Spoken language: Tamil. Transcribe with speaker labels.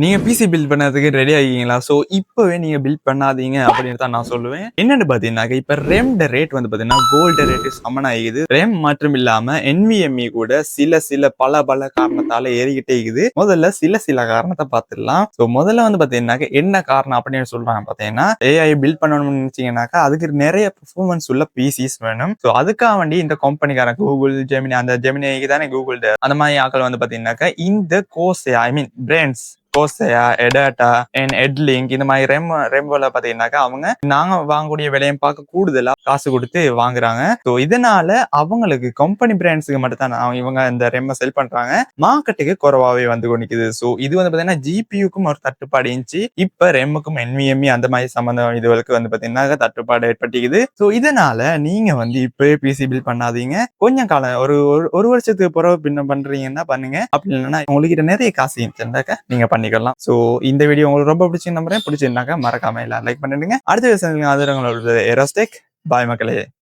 Speaker 1: நீங்க பிசி பில்ட் பண்ணதுக்கு ரெடி ஆகிங்களா? சோ இப்பவே நீங்க பில்ட் பண்ணாதீங்க அப்படின்னு தான் நான் சொல்லுவேன். என்னன்னு பாத்தீங்கன்னா இப்ப ரெம்ட ரேட் வந்து பாத்தீங்கன்னா கோல்டு ரேட் சமன் ஆகிக்குது. ரெம் மற்றும் இல்லாம NVMe கூட சில பல காரணத்தால ஏறிக்கிட்டே இருக்குது. முதல்ல சில காரணத்தை பார்த்துடலாம். சோ முதல்ல வந்து பாத்தீங்கன்னா என்ன காரணம் அப்படின்னு சொல்றாங்க பாத்தீங்கன்னா AI பில்ட் பண்ணணும்னு நினைச்சீங்கன்னாக்கா அதுக்கு நிறைய பெர்ஃபார்மன்ஸ் உள்ள பிசிஸ் வேணும். சோ அதுக்காக வேண்டி இந்த கம்பெனிக்காரன் கூகுள் ஜெமினி அந்த ஜெமினிக்கு தானே கூகுள் அந்த மாதிரி ஆக்கள் வந்து பாத்தீங்கன்னாக்கா இந்த கோர்ஸை பிராண்ட்ஸ் கோர்சையா, எடாட்டா, எட்லிங்க் இந்த மாதிரி ரெம்போல பாத்தீங்கன்னாக்கா அவங்க நாங்க வாங்கக்கூடிய விலையும் பார்க்க கூடுதலா காசு கொடுத்து வாங்குறாங்க. ஸோ இதனால அவங்களுக்கு கம்பெனி பிராண்ட்ஸுக்கு மட்டும் தான் இவங்க இந்த ரெம்ம செல் பண்றாங்க. மார்க்கெட்டுக்கு குறைவாவே வந்து கொண்டிருக்குது. ஸோ இது வந்து பாத்தீங்கன்னா ஜிபியுக்கும் ஒரு தட்டுப்பாடு இருந்துச்சு. இப்ப ரெம்முக்கும் NVMe அந்த மாதிரி சம்பந்தம் இதுகளுக்கு வந்து பாத்தீங்கன்னா தட்டுப்பாடு ஏற்பட்டிக்குது. ஸோ இதனால நீங்க வந்து இப்பவே பிசி பில் பண்ணாதீங்க. கொஞ்சம் காலம் ஒரு வருஷத்துக்கு பிறகு பின்ன பண்றீங்கன்னா பண்ணுங்க. அப்படி இல்லைன்னா உங்ககிட்ட நிறைய காசு இருந்துச்சுன்னாக்கா நீங்க பண்ணிக்கலாம். சோ இந்த வீடியோ உங்களுக்கு ரொம்ப பிடிச்சு நம்புறேன். பிடிச்சிருந்தாக்கா மறக்காம எல்லாம் லைக் பண்ணிடுங்க. அடுத்த விஷயம் ஆதரவுங்களோட ஏரோஸ்டெக் பாய் மக்களே.